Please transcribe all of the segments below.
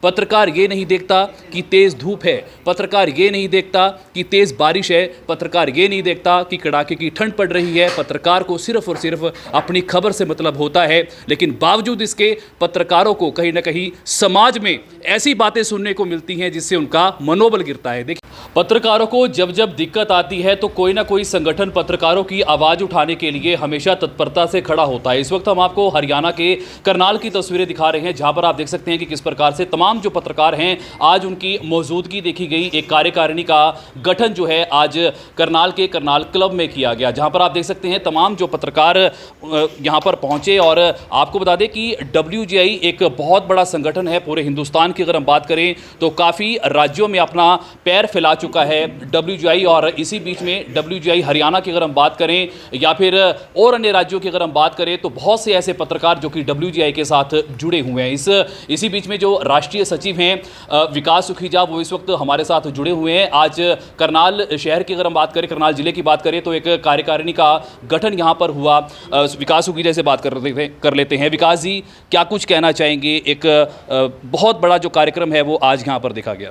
पत्रकार ये नहीं देखता कि तेज धूप है, पत्रकार ये नहीं देखता कि तेज बारिश है, पत्रकार ये नहीं देखता कि कड़ाके की ठंड पड़ रही है। पत्रकार को सिर्फ और सिर्फ अपनी खबर से मतलब होता है। लेकिन बावजूद इसके पत्रकारों को कहीं ना कहीं समाज में ऐसी बातें सुनने को मिलती हैं जिससे उनका मनोबल गिरता है। देखिए, पत्रकारों को जब जब दिक्कत आती है तो कोई ना कोई संगठन पत्रकारों की आवाज़ उठाने के लिए हमेशा तत्परता से खड़ा होता है। इस वक्त हम आपको हरियाणा के करनाल की तस्वीरें दिखा रहे हैं, जहां पर आप देख सकते हैं कि किस प्रकार से तमाम जो पत्रकार हैं आज उनकी मौजूदगी देखी गई। एक कार्यकारिणी का गठन जो है आज करनाल के करनाल क्लब में किया गया, जहां पर आप देख सकते हैं तमाम जो पत्रकार यहां पर पहुंचे। और आपको बता दें कि WGI एक बहुत बड़ा संगठन है। पूरे हिंदुस्तान की अगर हम बात करें तो काफ़ी राज्यों में अपना पैर फैला चुका है WGI। और इसी बीच में WGI हरियाणा की अगर हम बात करें या फिर और अन्य राज्यों की अगर हम बात करें तो बहुत से ऐसे पत्रकार जो कि WGI के साथ जुड़े हुए हैं। इसी बीच में जो राष्ट्रीय सचिव हैं विकास सुखीजा, वो इस वक्त हमारे साथ जुड़े हुए हैं। आज करनाल शहर की अगर हम बात करें, करनाल जिले की बात करें तो एक कार्यकारिणी का गठन यहाँ पर हुआ। विकास सुखीजा से बात कर लेते हैं। विकास जी, क्या कुछ कहना चाहेंगे? एक बहुत बड़ा जो कार्यक्रम है वो आज यहाँ पर देखा गया।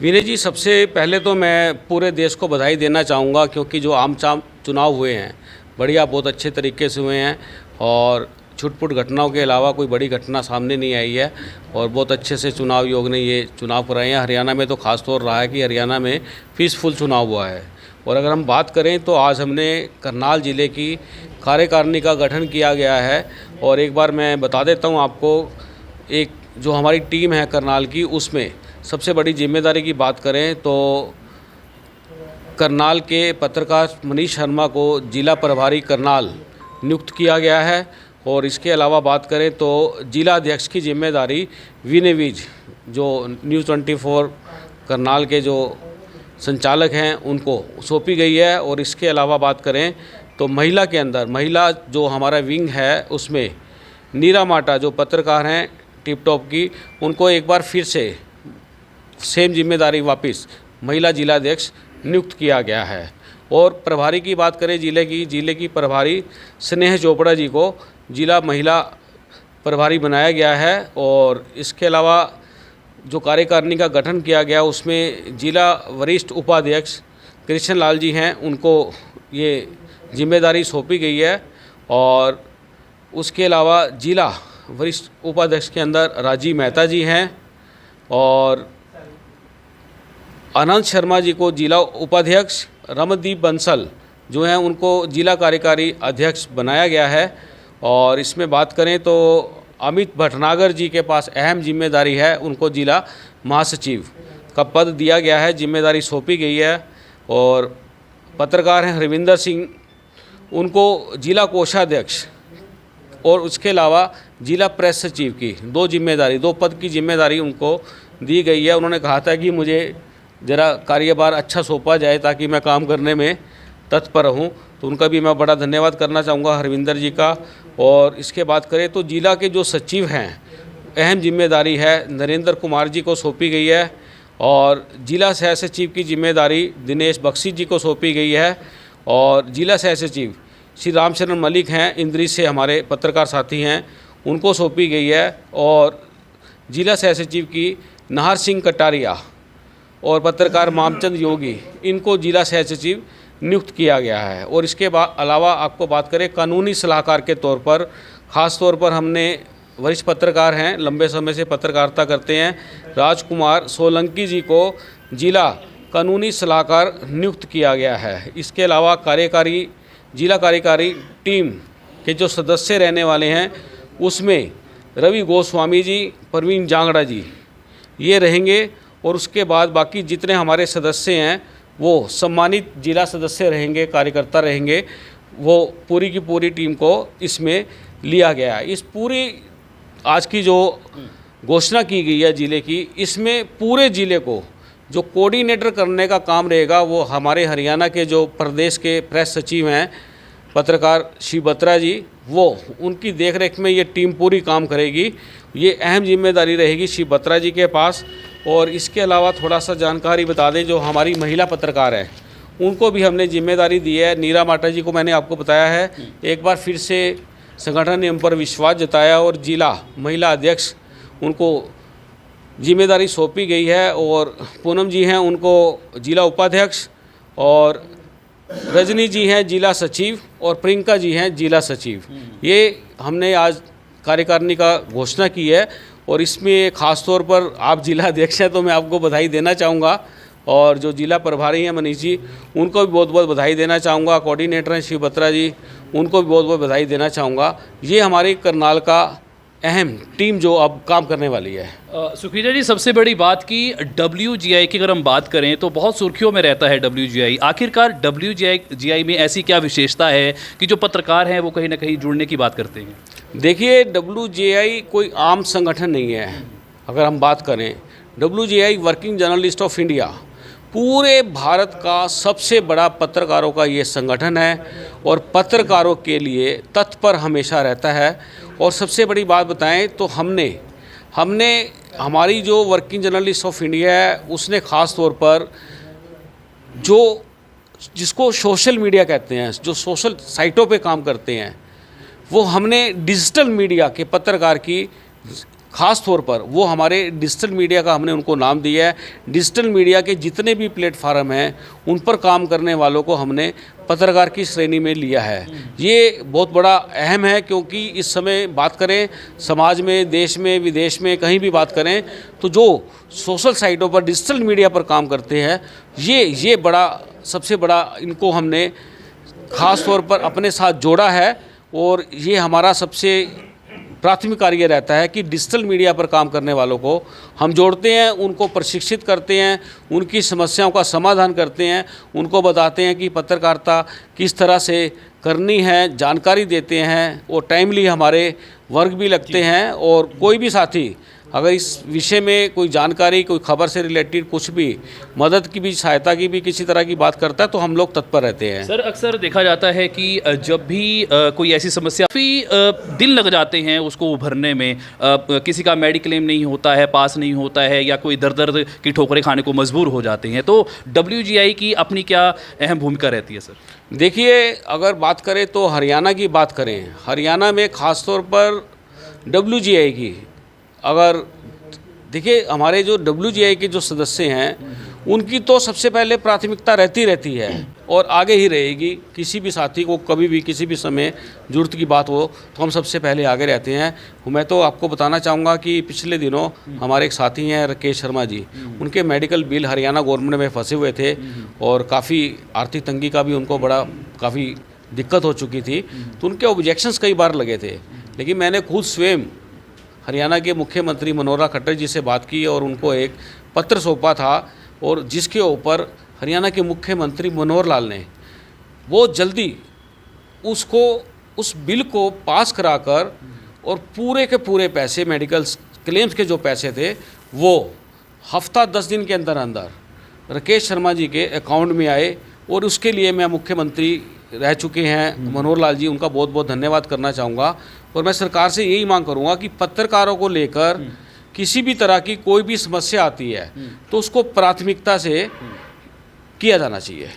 विनय जी, सबसे पहले तो मैं पूरे देश को बधाई देना चाहूँगा, क्योंकि जो आम चुनाव हुए हैं बढ़िया बहुत अच्छे तरीके से हुए हैं और छुटपुट घटनाओं के अलावा कोई बड़ी घटना सामने नहीं आई है और बहुत अच्छे से चुनाव आयोग ने ये चुनाव कराए हैं। हरियाणा में तो खास तौर रहा है कि हरियाणा में पीसफुल चुनाव हुआ है। और अगर हम बात करें तो आज हमने करनाल ज़िले की कार्यकारिणी का गठन किया गया है। और एक बार मैं बता देता हूँ आपको, एक जो हमारी टीम है करनाल की, उसमें सबसे बड़ी जिम्मेदारी की बात करें तो करनाल के पत्रकार मनीष शर्मा को जिला प्रभारी करनाल नियुक्त किया गया है। और इसके अलावा बात करें तो जिला अध्यक्ष की जिम्मेदारी विनय विज, जो न्यूज़ 24 करनाल के जो संचालक हैं, उनको सौंपी गई है। और इसके अलावा बात करें तो महिला के अंदर, महिला जो हमारा विंग है उसमें नीरा माटा जो पत्रकार हैं टिप टॉप की, उनको एक बार फिर से सेम जिम्मेदारी वापस महिला जिलाध्यक्ष नियुक्त किया गया है। और प्रभारी की बात करें जिले की प्रभारी स्नेह चोपड़ा जी को जिला महिला प्रभारी बनाया गया है। और इसके अलावा जो कार्यकारिणी का गठन किया गया उसमें जिला वरिष्ठ उपाध्यक्ष कृष्ण लाल जी हैं, उनको ये जिम्मेदारी सौंपी गई है। और उसके अलावा जिला वरिष्ठ उपाध्यक्ष के अंदर राजीव मेहता जी हैं और आनंद शर्मा जी को जिला उपाध्यक्ष, रमनदीप बंसल जो हैं उनको जिला कार्यकारी अध्यक्ष बनाया गया है। और इसमें बात करें तो अमित भटनागर जी के पास अहम जिम्मेदारी है, उनको जिला महासचिव का पद दिया गया है, जिम्मेदारी सौंपी गई है। और पत्रकार हैं हरविंदर सिंह, उनको जिला कोषाध्यक्ष और उसके अलावा जिला प्रेस सचिव की दो पद की जिम्मेदारी उनको दी गई है। उन्होंने कहा था कि मुझे ज़रा कार्यभार अच्छा सौंपा जाए ताकि मैं काम करने में तत्पर हूँ, तो उनका भी मैं बड़ा धन्यवाद करना चाहूँगा हरविंदर जी का। और इसके बात करें तो जिला के जो सचिव हैं, अहम जिम्मेदारी है नरेंद्र कुमार जी को सौंपी गई है। और जिला सह सचिव की जिम्मेदारी दिनेश बख्शी जी को सौंपी गई है। और जिला सह सचिव श्री रामचरण मलिक हैं, इंद्री से हमारे पत्रकार साथी हैं, उनको सौंपी गई है। और जिला सह सचिव की नाहर सिंह कटारिया और पत्रकार मामचंद योगी, इनको जिला सह सचिव नियुक्त किया गया है। और इसके अलावा आपको बात करें कानूनी सलाहकार के तौर पर, ख़ास तौर पर हमने वरिष्ठ पत्रकार हैं, लंबे समय से पत्रकारिता करते हैं, राजकुमार सोलंकी जी को जिला कानूनी सलाहकार नियुक्त किया गया है। इसके अलावा जिला कार्यकारी टीम के जो सदस्य रहने वाले हैं उसमें रवि गोस्वामी जी, प्रवीण जांगड़ा जी ये रहेंगे। और उसके बाद बाकी जितने हमारे सदस्य हैं वो सम्मानित जिला सदस्य रहेंगे, कार्यकर्ता रहेंगे। वो पूरी की पूरी टीम को इसमें लिया गया है। इस पूरी आज की जो घोषणा की गई है जिले की, इसमें पूरे ज़िले को जो कोऑर्डिनेटर करने का काम रहेगा वो हमारे हरियाणा के जो प्रदेश के प्रेस सचिव हैं पत्रकार श्री बत्रा जी, वो उनकी देखरेख में ये टीम पूरी काम करेगी। ये अहम जिम्मेदारी रहेगी श्री बत्रा जी के पास। और इसके अलावा थोड़ा सा जानकारी बता दें, जो हमारी महिला पत्रकार हैं उनको भी हमने जिम्मेदारी दी है। नीरा माटा जी को मैंने आपको बताया है, एक बार फिर से संगठन ने उन पर विश्वास जताया और जिला महिला अध्यक्ष उनको जिम्मेदारी सौंपी गई है और पूनम जी हैं उनको जिला उपाध्यक्ष और रजनी जी हैं जिला सचिव और प्रियंका जी हैं जिला सचिव। ये हमने आज कार्यकारिणी का घोषणा की है और इसमें ख़ास तौर पर आप जिला अध्यक्ष हैं तो मैं आपको बधाई देना चाहूँगा और जो जिला प्रभारी हैं मनीष जी उनको भी बहुत बहुत बधाई देना चाहूँगा। कोऑर्डिनेटर हैं शिव बत्रा जी, उनको भी बहुत बहुत बधाई देना चाहूँगा। ये हमारे करनाल का अहम टीम जो अब काम करने वाली है। सुखविजय जी, सबसे बड़ी बात की WGI की अगर हम बात करें तो बहुत सुर्खियों में रहता है WGI। आखिरकार WGI में ऐसी क्या विशेषता है कि जो पत्रकार हैं वो कहीं ना कहीं जुड़ने की बात करते हैं? देखिए, WGI कोई आम संगठन नहीं है। अगर हम बात करें WGI working journalist of India, पूरे भारत का सबसे बड़ा पत्रकारों का ये संगठन है और पत्रकारों के लिए तत्पर हमेशा रहता है। और सबसे बड़ी बात बताएं तो हमने हमारी जो वर्किंग जर्नलिस्ट ऑफ इंडिया है उसने ख़ास तौर पर जिसको सोशल मीडिया कहते हैं, जो सोशल साइटों पे काम करते हैं, वो हमने डिजिटल मीडिया के पत्रकार की ख़ास तौर पर वो हमारे डिजिटल मीडिया का हमने उनको नाम दिया है। डिजिटल मीडिया के जितने भी प्लेटफार्म हैं उन पर काम करने वालों को हमने पत्रकार की श्रेणी में लिया है। ये बहुत बड़ा अहम है क्योंकि इस समय बात करें समाज में, देश में, विदेश में, कहीं भी बात करें तो जो सोशल साइटों पर डिजिटल मीडिया पर काम करते हैं ये बड़ा सबसे बड़ा इनको हमने ख़ास तौर पर अपने साथ जोड़ा है। और ये हमारा सबसे प्राथमिक कार्य रहता है कि डिजिटल मीडिया पर काम करने वालों को हम जोड़ते हैं, उनको प्रशिक्षित करते हैं, उनकी समस्याओं का समाधान करते हैं, उनको बताते हैं कि पत्रकारिता किस तरह से करनी है, जानकारी देते हैं और टाइमली हमारे वर्क भी लगते हैं। और कोई भी साथी अगर इस विषय में कोई जानकारी, कोई खबर से रिलेटेड कुछ भी मदद की भी, सहायता की भी, किसी तरह की बात करता है तो हम लोग तत्पर रहते हैं। सर, अक्सर देखा जाता है कि जब भी कोई ऐसी समस्या काफ़ी दिन लग जाते हैं उसको उभरने में, किसी का मेडिक्लेम नहीं होता है, पास नहीं होता है, या कोई दर्द की ठोकरें खाने को मजबूर हो जाते हैं, तो WGI की अपनी क्या अहम भूमिका रहती है सर? देखिए, अगर बात करें तो हरियाणा की बात करें, हरियाणा में ख़ास तौर पर WGI की अगर देखिए, हमारे जो WGI के जो सदस्य हैं उनकी तो सबसे पहले प्राथमिकता रहती है और आगे ही रहेगी। किसी भी साथी को कभी भी किसी भी समय ज़रूरत की बात हो तो हम सबसे पहले आगे रहते हैं। मैं तो आपको बताना चाहूँगा कि पिछले दिनों हमारे एक साथी हैं राकेश शर्मा जी, उनके मेडिकल बिल हरियाणा गवर्नमेंट में फंसे हुए थे और काफ़ी आर्थिक तंगी का भी उनको काफ़ी दिक्कत हो चुकी थी, तो उनके ऑब्जेक्शंस कई बार लगे थे। लेकिन मैंने खुद स्वयं हरियाणा के मुख्यमंत्री मनोहर लाल खट्टर जी से बात की और उनको एक पत्र सौंपा था और जिसके ऊपर हरियाणा के मुख्यमंत्री मनोहर लाल ने वो जल्दी उस बिल को पास कराकर और पूरे के पूरे पैसे, मेडिकल क्लेम्स के जो पैसे थे, वो हफ्ता 10 दिन के अंदर राकेश शर्मा जी के अकाउंट में आए। और उसके लिए मैं मुख्यमंत्री रह चुके हैं मनोहर लाल जी, उनका बहुत बहुत धन्यवाद करना चाहूँगा। और मैं सरकार से यही मांग करूँगा कि पत्रकारों को लेकर किसी भी तरह की कोई भी समस्या आती है तो उसको प्राथमिकता से किया जाना चाहिए।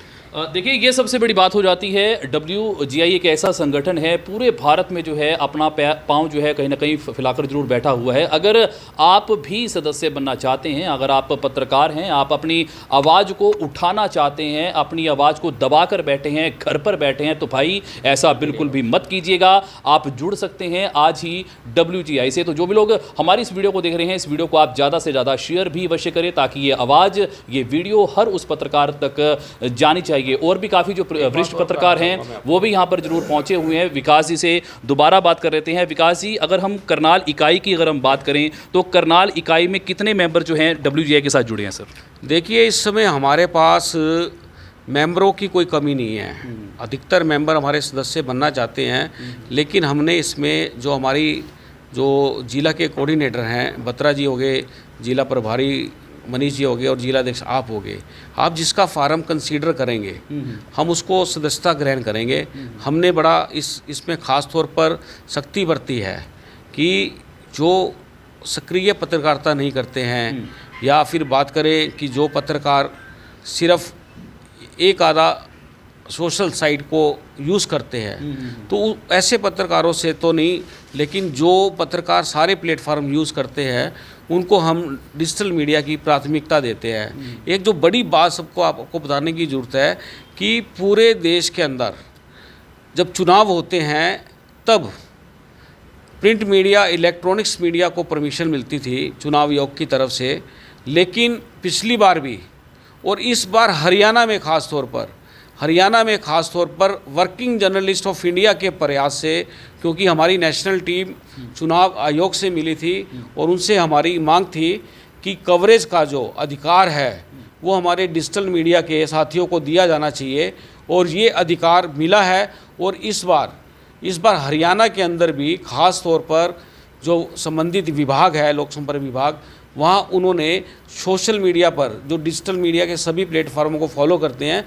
देखिए, ये सबसे बड़ी बात हो जाती है। WGI एक ऐसा संगठन है पूरे भारत में जो है अपना पाँव जो है कहीं ना कहीं फैलाकर जरूर बैठा हुआ है। अगर आप भी सदस्य बनना चाहते हैं, अगर आप पत्रकार हैं, आप अपनी आवाज़ को उठाना चाहते हैं, अपनी आवाज़ को दबा कर बैठे हैं, घर पर बैठे हैं, तो भाई ऐसा बिल्कुल भी मत कीजिएगा। आप जुड़ सकते हैं आज ही WGI से। तो जो भी लोग हमारी इस वीडियो को देख रहे हैं, इस वीडियो को आप ज़्यादा से ज़्यादा शेयर भी अवश्य करें ताकि ये आवाज़, ये वीडियो हर उस पत्रकार तक जानी चाहिए। और भी काफ़ी जो वरिष्ठ पत्रकार हैं वो भी यहाँ पर जरूर पहुँचे हुए हैं। विकास जी से दोबारा बात कर लेते हैं। विकास जी, अगर हम करनाल इकाई की अगर हम बात करें तो करनाल इकाई में कितने मेंबर जो हैं WGI के साथ जुड़े हैं सर? देखिए, इस समय हमारे पास मेंबरों की कोई कमी नहीं है। अधिकतर मेंबर हमारे सदस्य बनना चाहते हैं, लेकिन हमने इसमें जो जिला के कोऑर्डिनेटर हैं, बत्रा जी हो गए, जिला प्रभारी मनीष जी हो गए और जिला अध्यक्ष आप हो गए, आप जिसका फार्म कंसीडर करेंगे हम उसको सदस्यता ग्रहण करेंगे। हमने बड़ा इसमें ख़ास तौर पर सख्ती बरती है कि जो सक्रिय पत्रकारिता नहीं करते हैं या फिर बात करें कि जो पत्रकार सिर्फ एक आधा सोशल साइट को यूज़ करते हैं तो ऐसे पत्रकारों से तो नहीं, लेकिन जो पत्रकार सारे प्लेटफार्म यूज़ करते हैं उनको हम डिजिटल मीडिया की प्राथमिकता देते हैं। एक जो बड़ी बात सबको आपको बताने की ज़रूरत है कि पूरे देश के अंदर जब चुनाव होते हैं तब प्रिंट मीडिया, इलेक्ट्रॉनिक्स मीडिया को परमिशन मिलती थी चुनाव आयोग की तरफ से, लेकिन पिछली बार भी और इस बार हरियाणा में ख़ास तौर पर वर्किंग जर्नलिस्ट ऑफ इंडिया के प्रयास से, क्योंकि हमारी नेशनल टीम चुनाव आयोग से मिली थी और उनसे हमारी मांग थी कि कवरेज का जो अधिकार है वो हमारे डिजिटल मीडिया के साथियों को दिया जाना चाहिए, और ये अधिकार मिला है। और इस बार हरियाणा के अंदर भी ख़ास तौर पर जो संबंधित विभाग है, लोक संपर्क विभाग, वहाँ उन्होंने सोशल मीडिया पर जो डिजिटल मीडिया के सभी प्लेटफार्मों को फॉलो करते हैं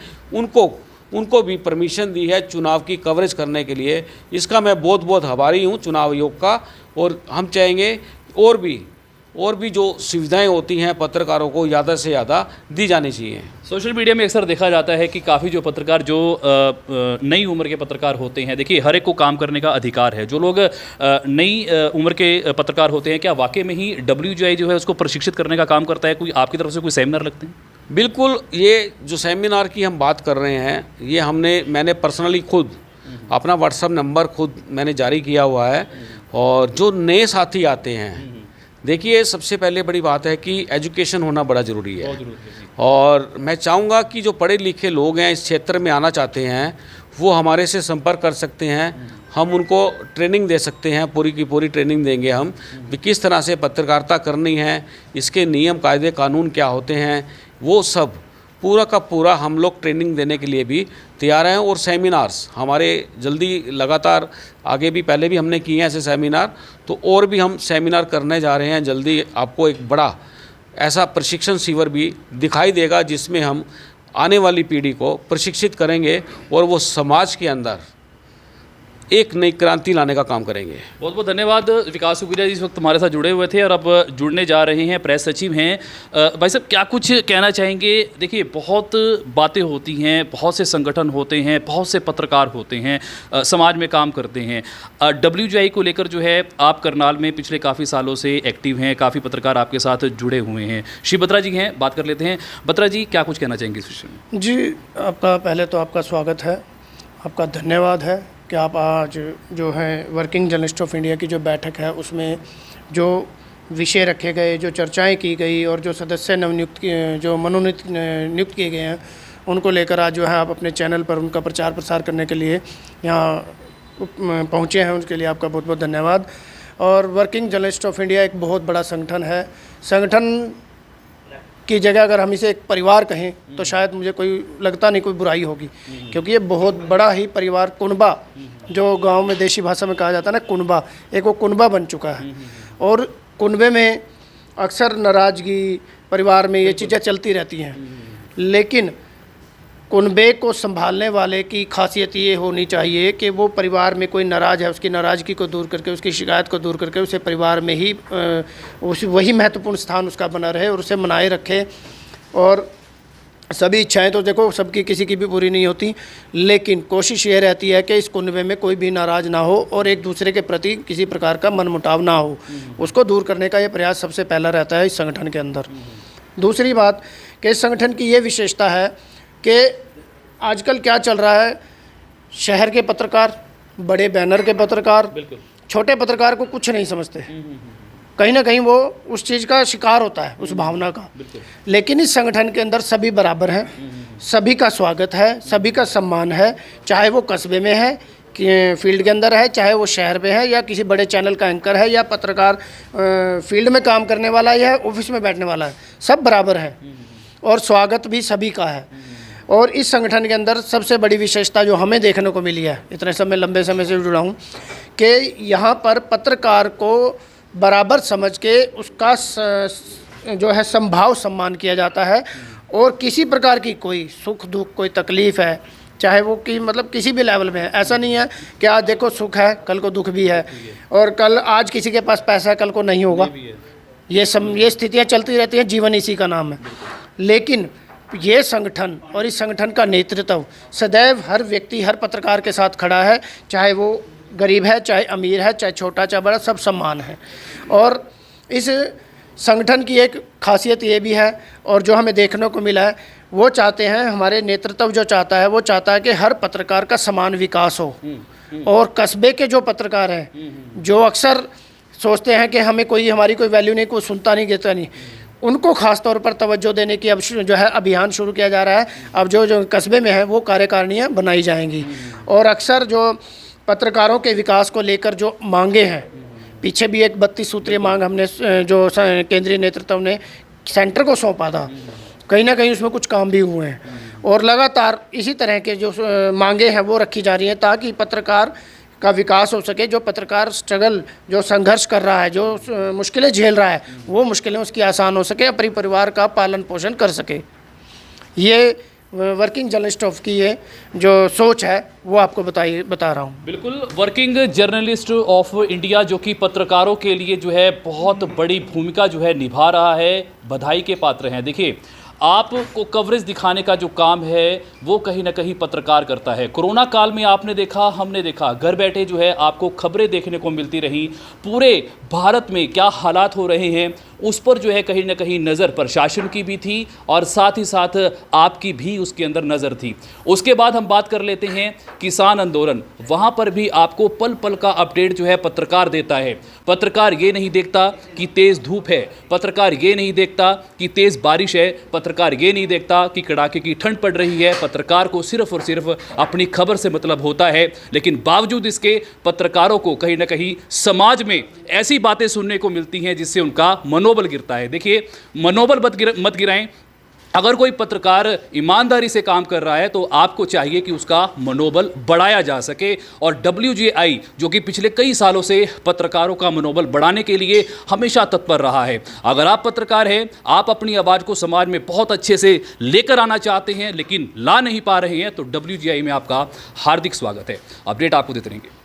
उनको भी परमिशन दी है चुनाव की कवरेज करने के लिए। इसका मैं बहुत बहुत आभारी हूँ चुनाव आयोग का, और हम चाहेंगे और भी जो सुविधाएं होती हैं पत्रकारों को ज़्यादा से ज़्यादा दी जानी चाहिए। सोशल मीडिया में अक्सर देखा जाता है कि काफ़ी जो पत्रकार जो नई उम्र के पत्रकार होते हैं, देखिए हर एक को काम करने का अधिकार है। जो लोग नई उम्र के पत्रकार होते हैं, क्या वाकई में ही WGI जो है उसको प्रशिक्षित करने का काम करता है? कोई आपकी तरफ से कोई सेमिनार लगते हैं? बिल्कुल, ये जो सेमिनार की हम बात कर रहे हैं ये मैंने पर्सनली खुद अपना व्हाट्सएप नंबर खुद मैंने जारी किया हुआ है। और जो नए साथी आते हैं, देखिए सबसे पहले बड़ी बात है कि एजुकेशन होना बड़ा ज़रूरी है। और मैं चाहूँगा कि जो पढ़े लिखे लोग हैं इस क्षेत्र में आना चाहते हैं वो हमारे से संपर्क कर सकते हैं। हम उनको ट्रेनिंग दे सकते हैं, पूरी की पूरी ट्रेनिंग देंगे हम कि किस तरह से पत्रकारिता करनी है, इसके नियम कायदे कानून क्या होते हैं, वो सब पूरा का पूरा हम लोग ट्रेनिंग देने के लिए भी तैयार हैं। और सेमिनार्स हमारे जल्दी लगातार आगे भी पहले भी हमने किए हैं ऐसे सेमिनार, तो और भी हम सेमिनार करने जा रहे हैं जल्दी। आपको एक बड़ा ऐसा प्रशिक्षण शिविर भी दिखाई देगा जिसमें हम आने वाली पीढ़ी को प्रशिक्षित करेंगे और वो समाज के अंदर एक नई क्रांति लाने का काम करेंगे। बहुत बहुत धन्यवाद विकास सुखीजा जी, इस वक्त हमारे साथ जुड़े हुए थे और अब जुड़ने जा रहे हैं, प्रेस सचिव हैं। भाई साहब, क्या कुछ कहना चाहेंगे? देखिए बहुत बातें होती हैं, बहुत से संगठन होते हैं, बहुत से पत्रकार होते हैं, समाज में काम करते हैं। WGI को लेकर जो है आप करनाल में पिछले काफ़ी सालों से एक्टिव हैं, काफ़ी पत्रकार आपके साथ जुड़े हुए हैं। श्री बत्रा जी हैं, बात कर लेते हैं। बत्रा जी, क्या कुछ कहना चाहेंगे इस विषय में? जी, आपका पहले तो आपका स्वागत है, आपका धन्यवाद है कि आप आज जो है वर्किंग जर्नलिस्ट ऑफ इंडिया की जो बैठक है उसमें जो विषय रखे गए, जो चर्चाएं की गई और जो सदस्य जो मनोनीत नियुक्त किए गए हैं उनको लेकर आज जो है आप अपने चैनल पर उनका प्रचार प्रसार करने के लिए यहाँ पहुँचे हैं, उसके लिए आपका बहुत बहुत धन्यवाद। और वर्किंग जर्नलिस्ट ऑफ इंडिया एक बहुत बड़ा संगठन है। संगठन की जगह अगर हम इसे एक परिवार कहें तो शायद मुझे लगता नहीं कोई बुराई होगी, क्योंकि ये बहुत बड़ा ही परिवार, कुनबा जो गांव में देशी भाषा में कहा जाता है ना, कुनबा, एक वो कुनबा बन चुका है। और कुनबे में अक्सर नाराज़गी, परिवार में ये चीज़ें चलती रहती हैं, लेकिन कुनबे को संभालने वाले की खासियत ये होनी चाहिए कि वो परिवार में कोई नाराज़ है, उसकी नाराज़गी को दूर करके, उसकी शिकायत को दूर करके उसे परिवार में ही वही महत्वपूर्ण स्थान उसका बना रहे और उसे मनाए रखे। और सभी इच्छाएं तो देखो सबकी, किसी की भी पूरी नहीं होती, लेकिन कोशिश ये रहती है कि इस कुनबे में कोई भी नाराज़ ना हो और एक दूसरे के प्रति किसी प्रकार का मनमुटाव ना हो। उसको दूर करने का ये प्रयास सबसे पहला रहता है इस संगठन के अंदर। दूसरी बात कि इस संगठन की ये विशेषता है कि आजकल क्या चल रहा है, शहर के पत्रकार, बड़े बैनर के पत्रकार छोटे पत्रकार को कुछ नहीं समझते, कहीं ना कहीं वो उस चीज़ का शिकार होता है, उस भावना का। लेकिन इस संगठन के अंदर सभी बराबर हैं, सभी का स्वागत है, सभी का सम्मान है, चाहे वो कस्बे में है, फील्ड के अंदर है, चाहे वो शहर में है, या किसी बड़े चैनल का एंकर है, या पत्रकार फील्ड में काम करने वाला है, ऑफिस में बैठने वाला है, सब बराबर है और स्वागत भी सभी का है। और इस संगठन के अंदर सबसे बड़ी विशेषता जो हमें देखने को मिली है, इतने समय लंबे समय से जुड़ा हूँ, कि यहाँ पर पत्रकार को बराबर समझ के उसका जो है संभाव सम्मान किया जाता है। और किसी प्रकार की कोई सुख दुख, कोई तकलीफ़ है, चाहे वो कि मतलब किसी भी लेवल में है, ऐसा नहीं है कि आज देखो सुख है कल को दुख भी है, और कल आज किसी के पास पैसा है कल को नहीं होगा, ये स्थितियाँ चलती रहती हैं, जीवन इसी का नाम है। लेकिन ये संगठन और इस संगठन का नेतृत्व सदैव हर व्यक्ति, हर पत्रकार के साथ खड़ा है, चाहे वो गरीब है, चाहे अमीर है, चाहे छोटा चाहे बड़ा, सब सम्मान है। और इस संगठन की एक खासियत ये भी है और जो हमें देखने को मिला है, वो चाहते हैं, हमारे नेतृत्व जो चाहता है वो चाहता है कि हर पत्रकार का समान विकास हो। और कस्बे के जो पत्रकार हैं जो अक्सर सोचते हैं कि हमें कोई हमारी कोई वैल्यू नहीं, कोई सुनता नहीं, देता नहीं, उनको ख़ास तौर पर तवज्जो देने की अब जो है अभियान शुरू किया जा रहा है। अब जो कस्बे में है वो कार्यकारिणियाँ बनाई जाएंगी और अक्सर जो पत्रकारों के विकास को लेकर जो मांगे हैं, पीछे भी एक 32 सूत्रीय मांग हमने जो केंद्रीय नेतृत्व ने सेंटर को सौंपा था, कहीं ना कहीं उसमें कुछ काम भी हुए हैं और लगातार इसी तरह के जो मांगे हैं वो रखी जा रही हैं ताकि पत्रकार का विकास हो सके। जो पत्रकार स्ट्रगल, जो संघर्ष कर रहा है, जो मुश्किलें झेल रहा है, वो मुश्किलें उसकी आसान हो सके, अपने परिवार का पालन पोषण कर सके। ये वर्किंग जर्नलिस्ट ऑफ की ये जो सोच है वो आपको बता रहा हूँ। बिल्कुल, वर्किंग जर्नलिस्ट ऑफ इंडिया जो कि पत्रकारों के लिए जो है बहुत बड़ी भूमिका जो है निभा रहा है, बधाई के पात्र हैं। देखिए, आपको कवरेज दिखाने का जो काम है वो कहीं ना कहीं पत्रकार करता है। कोरोना काल में आपने देखा, हमने देखा, घर बैठे जो है आपको खबरें देखने को मिलती रही। पूरे भारत में क्या हालात हो रहे हैं उस पर जो है कहीं ना कहीं नज़र प्रशासन की भी थी और साथ ही साथ आपकी भी उसके अंदर नज़र थी। उसके बाद हम बात कर लेते हैं किसान आंदोलन, वहाँ पर भी आपको पल पल का अपडेट जो है पत्रकार देता है। पत्रकार ये नहीं देखता कि तेज़ धूप है, पत्रकार ये नहीं देखता कि तेज़ बारिश है, पत्रकार ये नहीं देखता कि कड़ाके की ठंड पड़ रही है। पत्रकार को सिर्फ और सिर्फ अपनी खबर से मतलब होता है, लेकिन बावजूद इसके पत्रकारों को कहीं ना कहीं समाज में ऐसी बातें सुनने को मिलती हैं जिससे उनका मनोबल गिरता है। देखिए, मनोबल मत गिराएं। अगर कोई पत्रकार ईमानदारी से काम कर रहा है तो आपको चाहिए कि उसका मनोबल बढ़ाया जा सके और WGI जो कि पिछले कई सालों से पत्रकारों का मनोबल बढ़ाने के लिए हमेशा तत्पर रहा है। अगर आप पत्रकार हैं, आप अपनी आवाज़ को समाज में बहुत अच्छे से लेकर आना चाहते हैं लेकिन ला नहीं पा रहे हैं, तो WGI में आपका हार्दिक स्वागत है। अपडेट आपको देते रहेंगे।